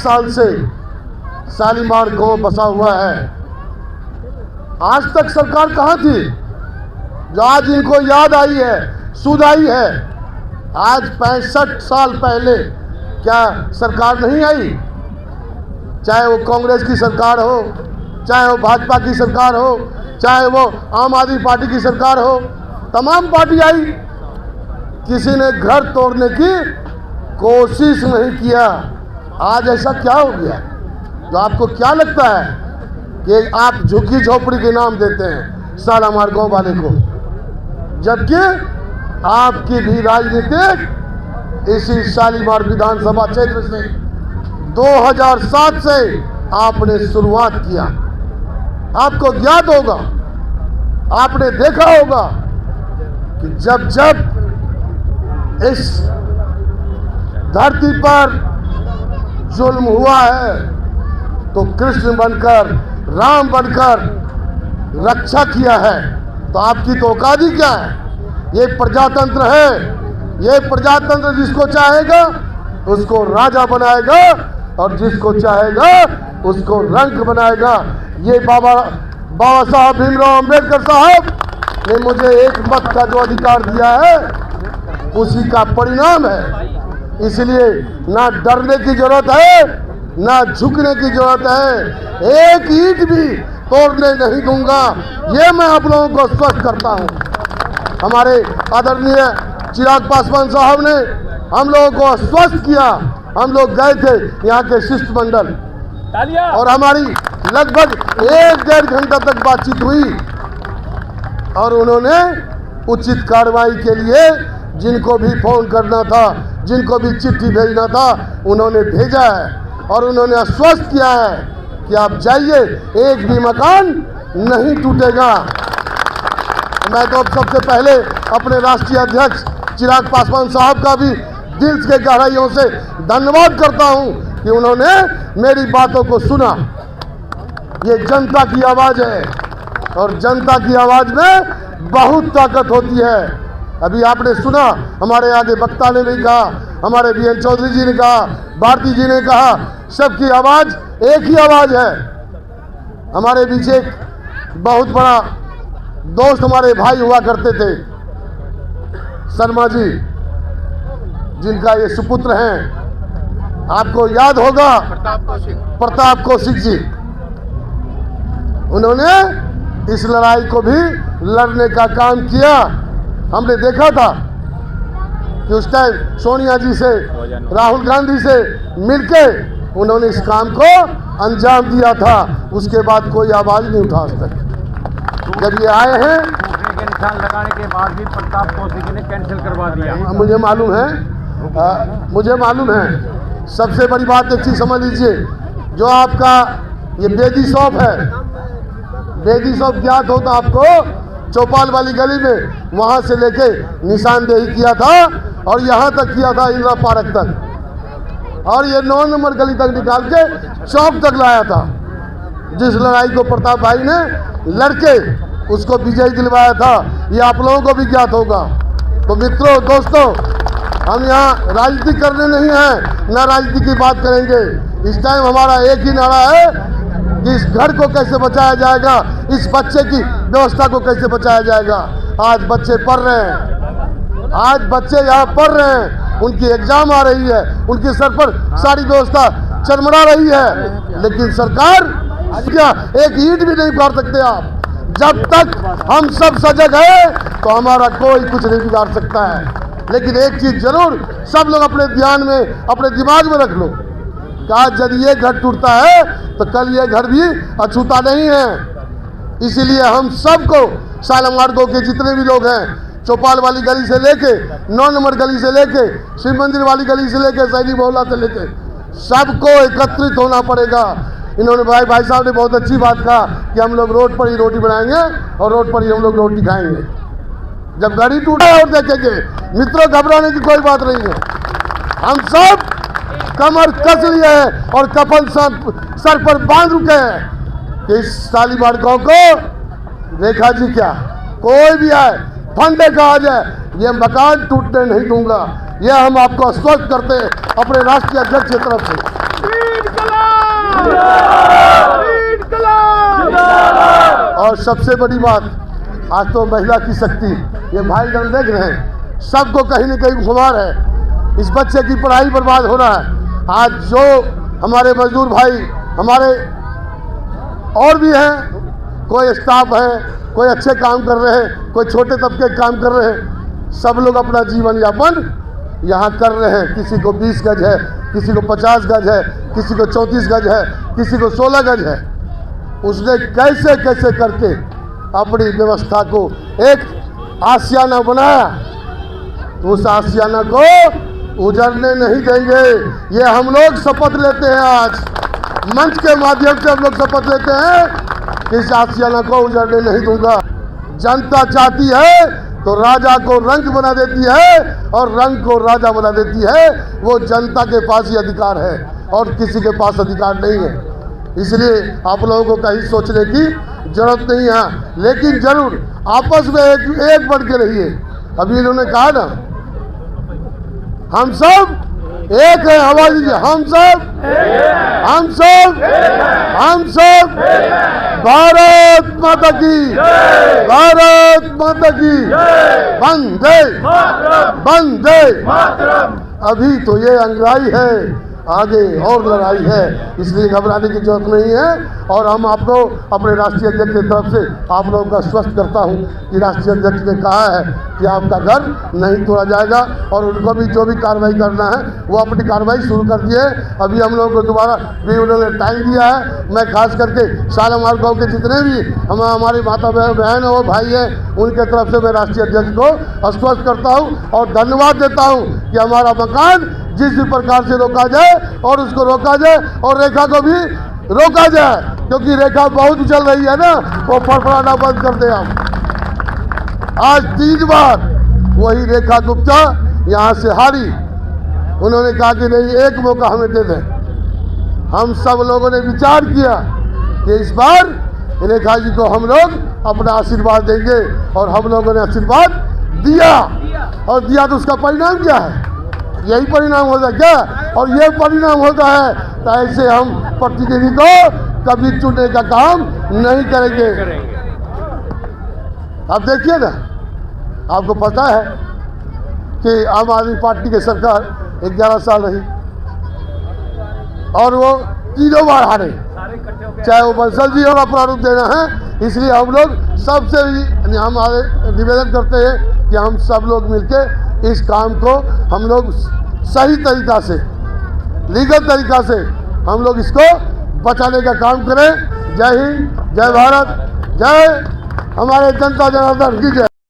साल से शालीमार गांव बसा हुआ है। आज तक सरकार कहाँ थी जो आज इनको याद आई है, सुध आई है? आज 65 साल पहले क्या सरकार नहीं आई? चाहे वो कांग्रेस की सरकार हो, चाहे वो भाजपा की सरकार हो, चाहे वो आम आदमी पार्टी की सरकार हो, तमाम पार्टी आई। किसी ने घर तोड़ने की कोशिश नहीं किया। आज ऐसा क्या हो गया जो आपको क्या लगता है कि आप झुग्गी झोपड़ी के नाम देते हैं शालीमार गांव वाले को, जबकि आपकी भी राजनीति इसी शालीमार विधानसभा क्षेत्र से 2007 से आपने शुरुआत किया। आपको ज्ञात होगा, आपने देखा होगा कि जब जब इस धरती पर जुल्म हुआ है तो कृष्ण बनकर, राम बनकर रक्षा किया है। तो आपकी तो औकात ही क्या है? ये प्रजातंत्र है। ये प्रजातंत्र जिसको चाहेगा उसको राजा बनाएगा और जिसको चाहेगा उसको रंक बनाएगा। ये बाबा साहब भीमराव अंबेडकर साहब ने मुझे एक मत का जो अधिकार दिया है उसी का परिणाम है। इसलिए ना डरने की जरूरत है, ना झुकने की जरूरत है। एक ईंट भी तोड़ने नहीं दूंगा, ये मैं आप लोगों को स्पष्ट करता हूं। हमारे आदरणीय चिराग पासवान साहब ने हम लोगों को आश्वस्त किया। हम लोग गए थे यहाँ के शिष्टमंडल और हमारी लगभग 1-1.5 घंटा तक बातचीत हुई और उन्होंने उचित कार्रवाई के लिए जिनको भी फोन करना था, जिनको भी चिट्ठी भेजना था, उन्होंने भेजा है और उन्होंने आश्वस्त किया है कि आप जाइए, एक भी मकान नहीं टूटेगा। मैं तो सबसे पहले अपने राष्ट्रीय अध्यक्ष चिराग पासवान साहब का भी दिल के गहराइयों से धन्यवाद करता हूं कि उन्होंने मेरी बातों को सुना। ये जनता की आवाज़ है और जनता की आवाज़ में बहुत ताकत होती है। अभी आपने सुना, हमारे आगे वक्ता ने भी कहा, हमारे बीएन चौधरी जी ने कहा, भारती जी ने कहा, सबकी आवाज़ एक ही आवाज़ है। हमारे बीच एक बहुत बड़ा दोस्त हमारे भाई हुआ करते थे, शर्मा जी, जिनका ये सुपुत्र हैं, आपको याद होगा, प्रताप कौशिक जी। उन्होंने इस लड़ाई को भी लड़ने का काम किया। हमने देखा था कि उस टाइम सोनिया जी से, राहुल गांधी से मिलके उन्होंने इस काम को अंजाम दिया था। उसके बाद कोई आवाज़ नहीं उठा आज तक। जब ये आए हैं, के निशान लगाने के बाद भी प्रताप कौशिक ने कैंसिल करवा दिया। मुझे मालूम है। सबसे बड़ी बात एक चीज समझ लीजिए, जो आपका ये बेदी शॉप है, बेदी शॉप ज्ञात हो तो आपको, चौपाल वाली गली में, वहां से लेके निशानदेही किया था और यहाँ तक किया था, इंदिरा पार्क तक, और ये 9 नंबर गली तक निकाल के चौक तक लाया था। जिस लड़ाई को प्रताप भाई ने लड़के उसको विजय दिलवाया था, ये आप लोगों को भी ज्ञात होगा। तो मित्रों, दोस्तों, हम यहाँ राजनीति करने नहीं हैं, ना राजनीति की बात करेंगे। इस टाइम हमारा एक ही नारा है कि इस घर को कैसे बचाया जाएगा, इस बच्चे की व्यवस्था को कैसे बचाया जाएगा। आज बच्चे पढ़ रहे हैं, आज बच्चे यहाँ पढ़ रहे हैं, उनकी एग्जाम आ रही है, उनके सर पर सारी व्यवस्था चरमरा रही है, लेकिन सरकार क्या एक ईंट भी नहीं उखाड़ सकते आप। जब तक हम सब सजग हैं तो हमारा कोई कुछ नहीं बिगाड़ सकता है। लेकिन एक चीज जरूर सब लोग अपने ध्यान में, अपने दिमाग में रख लो कि आज यदि ये घर टूटता है तो कल ये घर भी अछूता नहीं है। इसीलिए हम सबको शालीमार गांव के जितने भी लोग हैं, चौपाल वाली गली से लेके 9 नंबर गली से लेके शिव मंदिर वाली गली से लेके सैनी मोहल्ला से लेके सबको एकत्रित होना पड़ेगा। इन्होंने भाई साहब ने बहुत अच्छी बात कहा कि हम लोग रोड पर ही रोटी बनाएंगे और रोड पर ही हम लोग रोटी खाएंगे। जब गाड़ी टूटा और देखेंगे, मित्रों घबराने की कोई बात नहीं है। हम सब कमर कस लिए हैं और कफन सर पर बांध रुके हैं कि इस शालीमार गांव को, रेखा जी क्या, कोई भी आए, फंडे का आ जाए, ये मकान टूटने नहीं दूंगा। ये हम आपको आश्वस्त करते हैं अपने राष्ट्रीय अध्यक्ष की तरफ से। और सबसे बड़ी बात, आज तो महिला की शक्ति, ये भाई बहन देख रहे हैं, सबको कहीं न कहीं खुमार है। इस बच्चे की पढ़ाई बर्बाद हो रहा है। आज जो हमारे मजदूर भाई, हमारे और भी हैं, कोई स्टाफ है, कोई अच्छे काम कर रहे हैं, कोई छोटे तबके काम कर रहे हैं, सब लोग अपना जीवन यापन यहाँ कर रहे हैं। किसी को 20 गज है, किसी को 50 गज है, किसी को 34 गज है, किसी को 16 गज है। उसने कैसे कैसे करके अपनी व्यवस्था को एक आशियाना बनाया, तो उस आशियाना को उजड़ने नहीं देंगे। ये हम लोग शपथ लेते हैं, आज मंच के माध्यम से हम लोग शपथ लेते हैं कि इस आशियाना को उजड़ने नहीं दूंगा। जनता चाहती है तो राजा को रंक बना देती है और रंक को राजा बना देती है। वो जनता के पास ही अधिकार है और किसी के पास अधिकार नहीं है। इसलिए आप लोगों को कहीं सोचने की जरूरत नहीं है, लेकिन जरूर आपस में एक बन के रहिए। अभी इन्होंने कहा ना, हम सब एक है, आवाज दीजिए, हम सब भारत माता की, भारत माता की, वंदे। अभी तो ये अंगड़ाई है, आगे और लड़ाई है, इसलिए घबराने की जरूरत नहीं है। और हम आपको अपने राष्ट्रीय अध्यक्ष की तरफ से आप लोगों का आश्वस्त करता हूं कि राष्ट्रीय अध्यक्ष ने कहा है कि आपका घर नहीं तोड़ा जाएगा और उनको भी जो भी कार्रवाई करना है वो अपनी कार्रवाई शुरू कर दिए। अभी हम लोगों को दोबारा भी उन्होंने टाइम दिया है। मैं खास करके शालामार गाँव के जितने भी हमारी माता बहन और भाई हैं, उनके तरफ से मैं राष्ट्रीय अध्यक्ष को आश्वस्त करता हूँ और धन्यवाद देता हूँ कि हमारा मकान जिस भी प्रकार से रोका जाए और उसको रोका जाए और रेखा को भी रोका जाए, क्योंकि रेखा बहुत चल रही है ना, वो फड़फड़ाना बंद कर दे। हम आज 3 बार वही रेखा गुप्ता यहाँ से हारी। उन्होंने कहा कि नहीं, एक मौका हमें दे दें। हम सब लोगों ने विचार किया कि इस बार रेखा जी को हम लोग अपना आशीर्वाद देंगे और हम लोगों ने आशीर्वाद दिया। और दिया तो उसका परिणाम क्या है? यही परिणाम होता है क्या? और ये परिणाम होता है तो ऐसे हम प्रतिनिधि को कभी चुनने का काम नहीं करेंगे। अब देखिए ना, आपको पता है कि आम आदमी पार्टी की सरकार 11 साल रही और वो 3 बार हारे, चाहे वो बंसल जी और प्रारूप देना है। इसलिए हम लोग सबसे हम निवेदन करते हैं कि हम सब लोग मिलकर इस काम को हम लोग सही तरीका से, लीगल तरीका से हम लोग इसको बचाने का काम करें। जय हिंद, जय भारत, जय हमारे जनता जनार्दन की जय।